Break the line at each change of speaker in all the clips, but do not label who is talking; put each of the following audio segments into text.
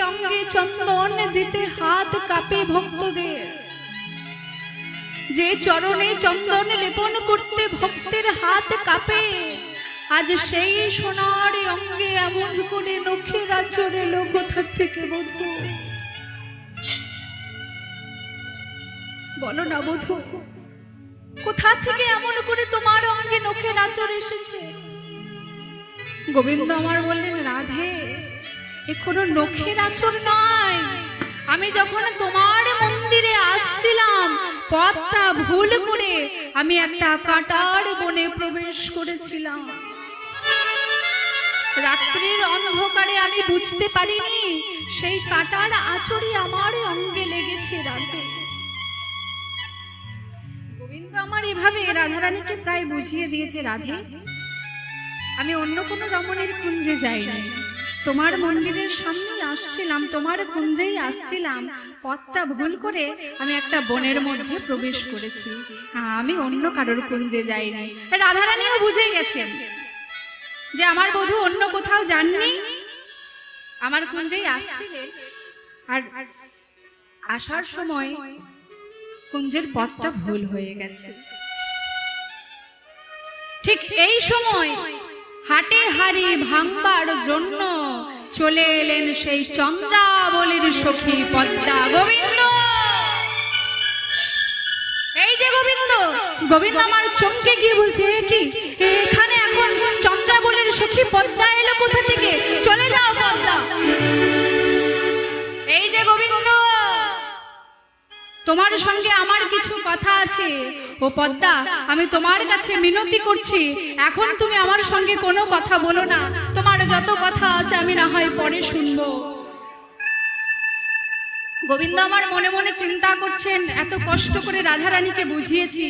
অঙ্গে চন্দন দিতে হাত কাঁপে ভক্তদের, যে চরণে চন্দন লেপন করতে ভক্তের হাত কাঁপে, আজ সেই সোনার অঙ্গে এমন করে নখের আঁচড় এলো কোথা থেকে বধূ? বলো না বধূ, কোথা থেকে এমন করে তোমার অঙ্গে নখের আঁচড় এসেছে? গোবিন্দ আমার বললেন, রাধে, এ কোনো নখের আঁচড় নয়। আমি যখন তোমার মন্দিরে আসছিলাম, পথটা ভুল করে আমি একটা কাঁটার বনে প্রবেশ করেছিলাম। রাত্রির অন্ধকারে আমি বুঝতে পারিনি সেই কাঁটার আঁচড়ই আমার অঙ্গে লেগেছে। রাধে, গোবিন্দ আমার এভাবে রাধারানীকে প্রায় বুঝিয়ে দিয়েছে, রাধে, আমি অন্য কোনো রমণীর কুঞ্জে যাইনি, তোমার মন্দিরের সামনে আসছিলাম, তোমার কুঞ্জেই আসছিলাম, পথটা ভুল করে আমি একটা বনের মধ্যে প্রবেশ করেছি। হ্যাঁ, আমি অন্য কারোর কুঞ্জে যাইনি। রাধারানীও বুঝে গেছেন যে আমার বধূ অন্য কোথাও যাননি, আমার কুঞ্জেই আসছিলেন। আর আসার সময় কুঞ্জের পথটা ভুল হয়ে গেছে। ঠিক এই সময় হাটে হাড়ি ভাঙবার জন্য চলে এলেন সেই চন্দ্রাবলীর সখী পদ্মা। গোবিন্দ, এই যে গোবিন্দ, গোবিন্দ আমার চমকে গিয়ে বলছে, কি এখানে এখন চন্দ্রাবলীর সখী পদ্মা এলো কোথা থেকে? চলে যাও পদ্মা। এই যে গোবিন্দ, তোমার সঙ্গে আমার কিছু কথা আছে। ও পদ্মা, আমি তোমার কাছে মিনতি করছি, এখন তুমি আমার সঙ্গে কোনো কথা বলো না, তোমার যত কথা আছে আমি না হয় পরে শুনবো। গোবিন্দ আমার মনে মনে চিন্তা করছেন, এত কষ্ট করে রাধারানীকে বুঝিয়েছি,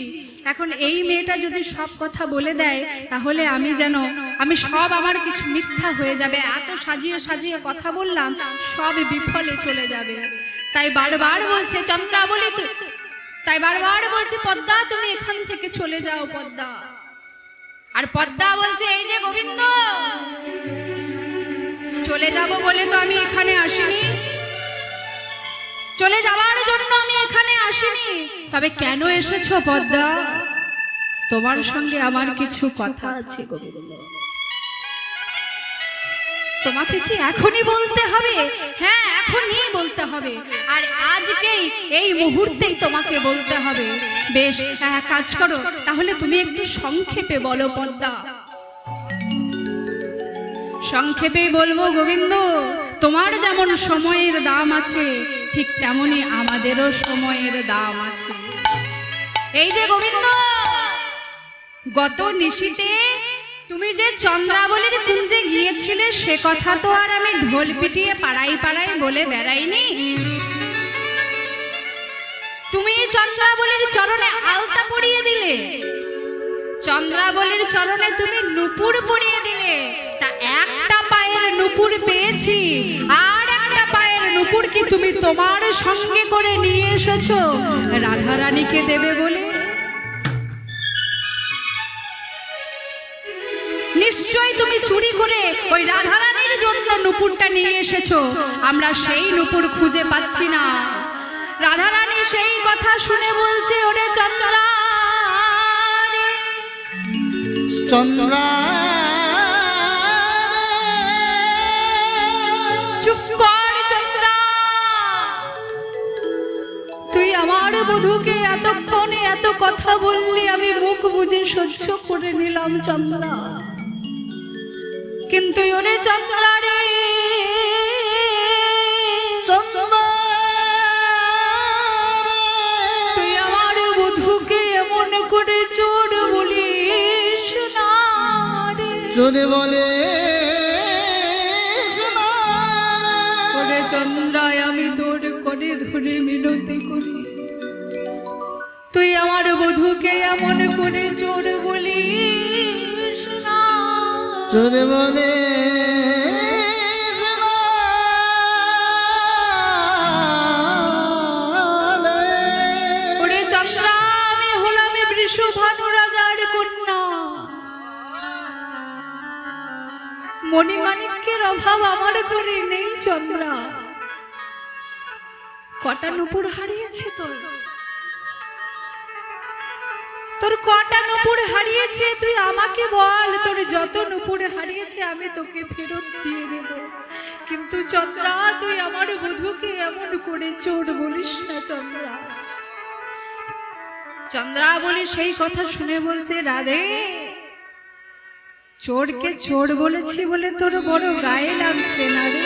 এখন এই মেয়েটা যদি সব কথা বলে দেয়, তাহলে আমি সব আমার কিছু মিথ্যা হয়ে যাবে, এত সাজিয়ে সাজিয়ে কথা বললাম, সব বিফলে চলে যাবে। তাই বারবার বলছে চন্দ্রাবলী, তাই বারবার বলছে পদ্মা, তুমি এখান থেকে চলে যাও পদ্মা। আর পদ্মা বলছে, এই যে গোবিন্দ, চলে যাব বলে তো আমি এখানে আসিনি, চলে যাওয়ার জন্য আমি এখানে আসিনি, তবে কেন এসেছো পদ্মা? তোমার সঙ্গে আমার কিছু কথা আছে গোবিন্দ। তোমাকে কি এখনই বলতে হবে? হ্যাঁ, এখনই বলতে হবে, আর আজকেই এই মুহূর্তেই তোমাকে বলতে হবে। বেশ, এক কাজ করো, তাহলে তুমি একটু সংক্ষেপে বলো পদ্মা। সংক্ষেপে বলবো গোবিন্দ, তোমার যেমন সময়ের দাম আছে, ঠিক তেমনি আমাদেরও সময়ের দাম আছে। এই যে গোবিন্দ, গত নিশীতে তুমি যে চন্দ্রাবলীর কুঞ্জে গিয়েছিলে, সে কথা তো আর আমি ঢোল পিটিয়ে পাড়ায় পাড়ায় বলে বেড়াইনি। তুমি চন্দ্রাবলীর চরণে আলতা পরিয়ে দিলে, চন্দ্রাবলীর চরণে তুমি নূপুর পরিয়ে দিলে, তা একটা পায়ের নূপুর পেয়েছি, আর একটা পায়ের নূপুর কি তুমি তোমার সঙ্গে করে নিয়ে এসেছো রাধারানীকে দেবে বলে? নিশ্চয়ই তুমি চুরি করে ওই রাধারানীর জন্য নূপুরটা নিয়ে এসেছো, আমরা সেই নূপুর খুঁজে পাচ্ছি না। রাধারানী সেই কথা শুনে বলছে, ওরে চন্দ্রা,
চন্দ্রা,
চুপ কর চন্দ্রা, তুই আমার বধূকে এতক্ষণে এত কথা বললি, আমি মুখ বুজে সহ্য করে নিলাম চন্দ্রা, কিন্তু ওরে চন্দ্রা রে,
চন্দ্রা,
তুই আমার বধূকে এমন করে চোর বলিস না রে।
চোরে বলে
ওরে চন্দ্রায়, আমি তোর করে ধরে মিনতি করি, তুই আমার বধূকে এমন করে চোর বলিস না।
চোরে বলে
ওরে চন্দ্রা, আমি হলাম বৃষভানু রাজার কন্যা, মণিমাণিক্যের অভাব আমার ঘরে নেই চন্দ্রা, কটা নুপুর হারিয়েছে তোর? তোর কটা নুপুর হারিয়েছে তুই আমাকে বল। তোর যত নুপুর হারিয়েছে আমি তোকে ফেরত দিয়ে দেব। কিন্তু চন্দ্রা, তুই আমার বধূকে এমন করে চোর বলিস না চন্দ্রা। চন্দ্রা বলে সেই কথা শুনে বলছে, রাধে, চোরকে চোর বলেছি বলে তোর বড় গায়ে লাগছে না রে।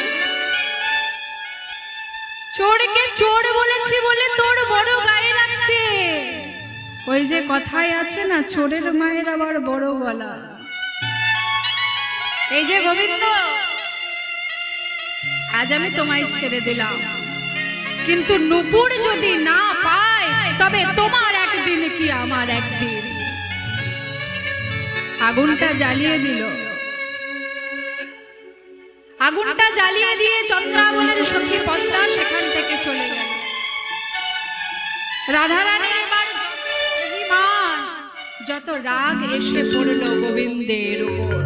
চোরকে চোর বলেছি বলে তোর বড় গায়ে লাগছে। ওই যে কথায় আছে না, চোরের মায়ের আবার বড় গলা। এই যে গোবিন্দ, আজ আমি তোমায় ছেড়ে দিলাম, কিন্তু নুপুর যদি না পাই তবে তোমার একদিন কি আমার একদিন। আগুনটা জ্বালিয়ে দিল। আগুনটা জ্বালিয়ে দিয়ে চন্দ্রাবনের সখী পদ্মা সেখান থেকে চলে গেল। রাধারানীর এবার অভিমান, যত রাগ এসে পড়ল গোবিন্দের উপর।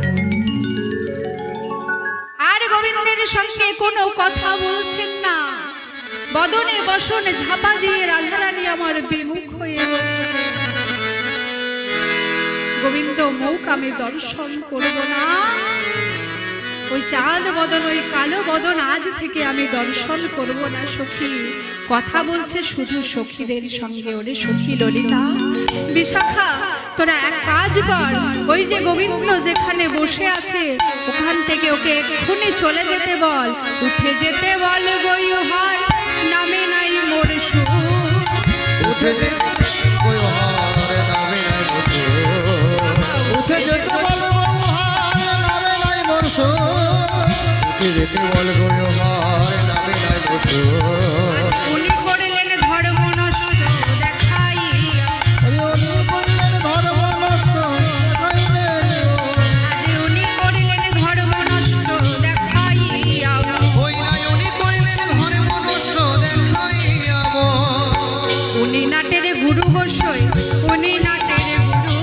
আর গোবিন্দের সঙ্গে কোনো কথা বলছেন না, বদনে বসন ঝাপা দিয়ে রাধারানী আমার বিমুখ হয়ে বসে। গোবিন্দ মুখ আমি দর্শন করব না, ওই চাঁদ বদন, ওই কালো বদন আজ থেকে আমি দর্শন করব না। সখী কথা বলছে শুধু সখীদের সঙ্গে। ওরে সখী ললিতা, বিশাখা, তোরা এক কাজ কর, ওই যে গোবিন্দ যেখানে বসে আছে ওখান থেকে ওকে এক্ষুনি চলে যেতে বল, উঠে যেতে বল। গয়ুহার নামে নাই মোর সুর,
উঠে যেতে গয়ুহার নামে নাই মোর সুর, উঠে যেতে বল গয়ুহার নামে নাই মোর সুর, উঠে যেতে বল গয়ুহার নামে নাই মোর সুর।
উনি করলেন ধর্ম নষ্ট দেখাইয়া,
উনি করলেন ধর্ম নষ্ট দেখাইয়া,
আজ উনি করলেন ধর্ম নষ্ট দেখাইয়া,
ওই নাই উনি করলেন ধর্ম নষ্ট দেখাইয়া।
উনি নাটের গুরু গোসাই, উনি নাটের গুরু,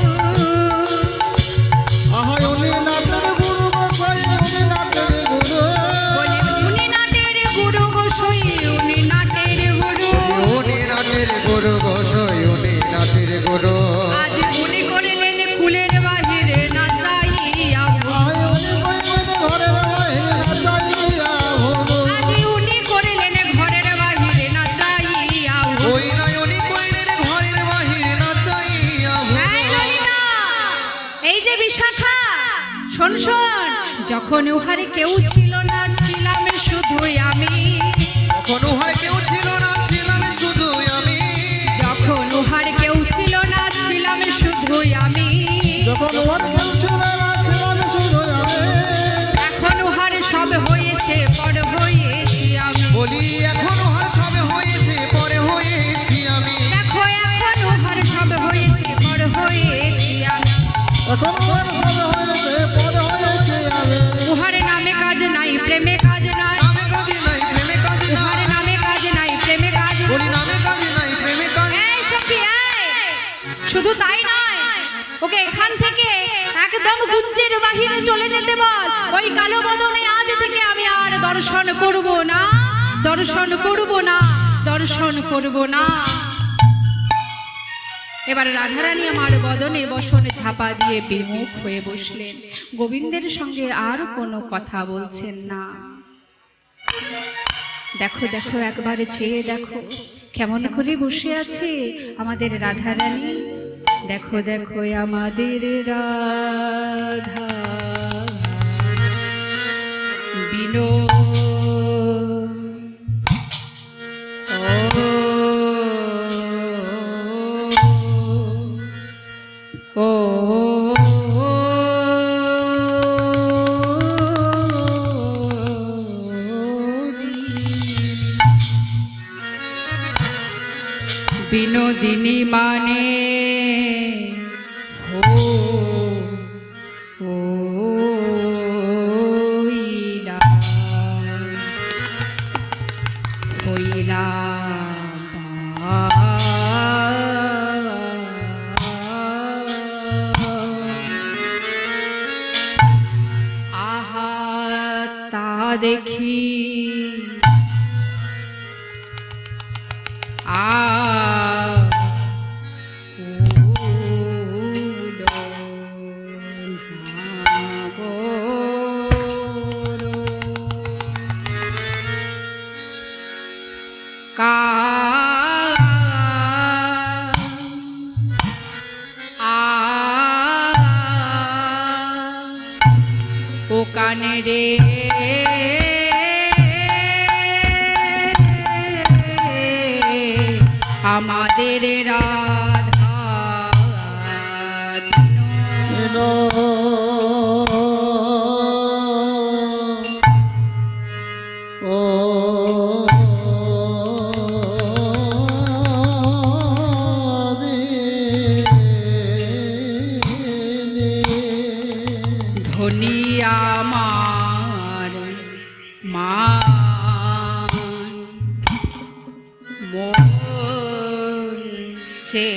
আহা উনি নাটের গুরু গোসাই, উনি নাটের গুরু,
বলি উনি নাটের গুরু গোসাই, উনি নাটের গুরু,
উনি নাটের গুরু গোসাই, উনি নাটের গুরু।
আজ উনি করলেন কুলের বাহিরে নাচাইয়া,
আহা উনি কইলেন ঘরের বাহিরে নাচাইয়া ভোগো,
আজ উনি করলেন ঘরের বাহিরে নাচাইয়া।
ওই নাই উনি কইলেন ঘরের বাহিরে নাচাইয়া ভোগো।
এই ললিতা, এই যে বিশাখা, শোন শোন, যখন উহারে কেউ ছিল না ছিলাম শুধুই আমি,
তখন উহার কেউ ছিল না ছিলাম শুধু আমি,
যখন উহার কেউ ছিল না ছিলাম শুধুই আমি,
যখন উহার কেউ ছিল না ছিলাম শুধু আমি,
এখন উহার সব হয়েছে পর হয়েছি আমি,
বলি এখন উহার সব হয়েছে পরে হয়েছি আমি,
দেখো এখন উহার সব হয়েছে পর হয়েছি আমি,
এখন উহার সব হয়েছে পরে হয়েছি আমি।
উহার নামে কাজ নাই প্রেমে কাজ নাই,
নামে কাজে নাই প্রেমে কাজে
উহার
নাই,
নামে কাজ নাই প্রেমে কাজ
বলি
নাই।
নামে কাজে নাই প্রেমে কাজে।
এই সখী, এই, শুধু তাই নয়, ওকে এখান থেকে একদম গুঞ্জের বাহিরে চলে যেতে বল। ওই কালো বদনে আজ থেকে আমি আর দর্শন করব না, দর্শন করব না, দর্শন করব না। এবার রাধারানী আমার বদনে বসনে ঝাপা দিয়ে বিমুখ হয়ে বসলেন। গোবিন্দের সঙ্গে আর কোনো কথা বলছেন না। দেখো দেখো, একবারে চেয়ে দেখো কেমন করে বসে আছে আমাদের রাধারানী। দেখো দেখো আমাদের রাধা বিনো ও বিনোদিনী মানে হো হইলা হইলা আহা তা দেখি কা আ ও কানে রে আমাদের রাধা ধনী আমার মা মন সে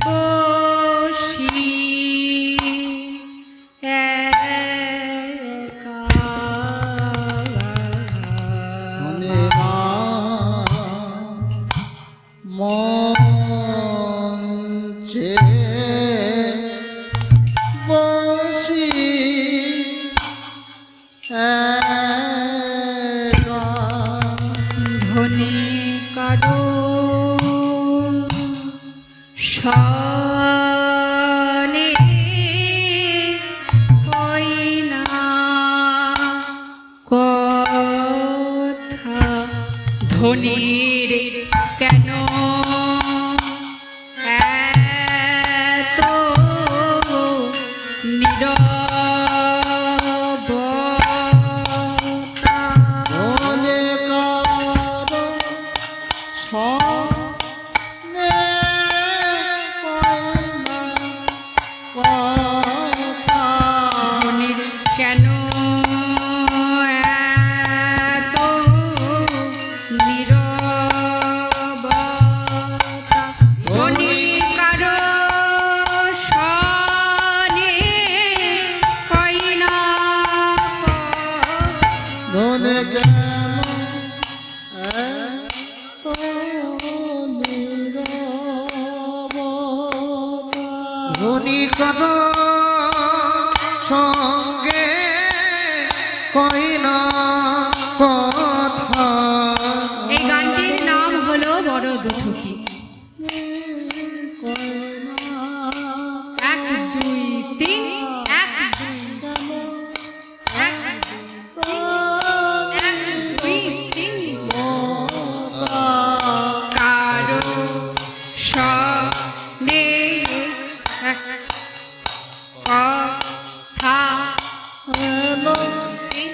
বসি একা
মঞ্চে বসি
ধনী কারো সনে হয় না কথা ধনীর কেন এত নীরবতা ধনীর কেন এত নীরবতা ধনী কারো সনে কই না
ধনী কত সঙ্গে কই না কথা।
এই গানটির নাম হলো বড় দুঠকি। 1 2 3 1 2 3 কারো সনে কথা 1 2 3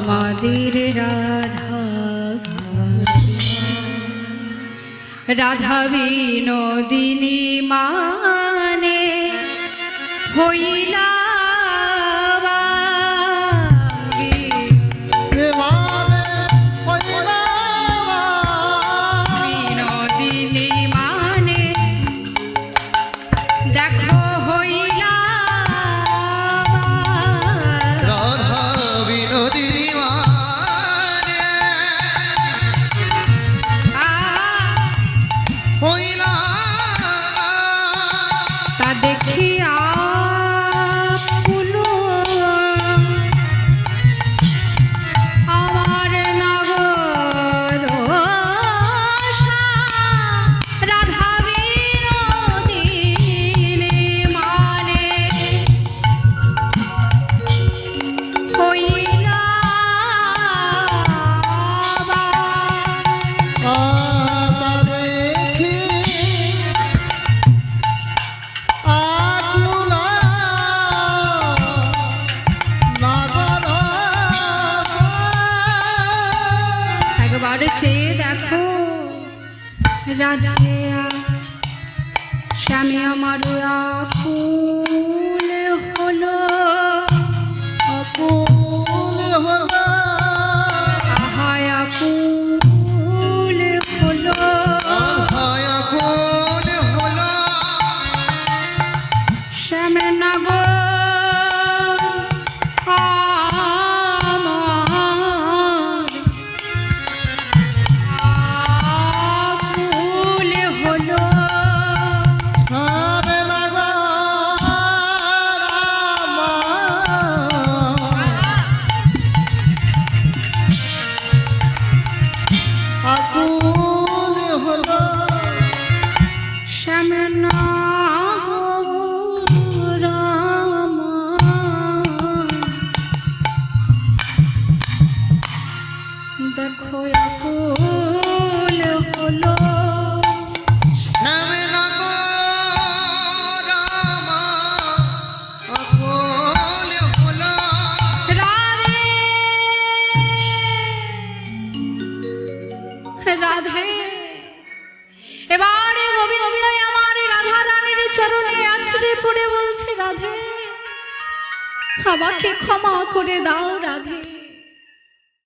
আমাদের রাধা রাধা বিনোদিনী মানে হইলা
মানে হইলা
বিনোদিনী মানে দেখো হইলা
রাধা বিনোদিনী মানে হইলা
তা দেখিয়া পুলু আমার নগর রাধা বিনোদিনী মানে হইলা
দেখি আকুলা নাগর
একবার চেয়ে দেখো রাধে স্বামী আমার আকুল হলো
আকুল হলো
আহায় আকুল হলো
আহায় আকুল হলো
শ্যামে নাগো আমার আকুল হলো
সাবে নাগর আকুল হলো
শ্যামে নাগো দেখো আকুল হলো
শ্যামে নাগর আকুল হলো
রাধে রাধে এবারে গোবিন্দ আমার রাধা রানীর চরণে আছড়ে পড়ে বলছে রাধে আমাকে ক্ষমা করে দাও রাধে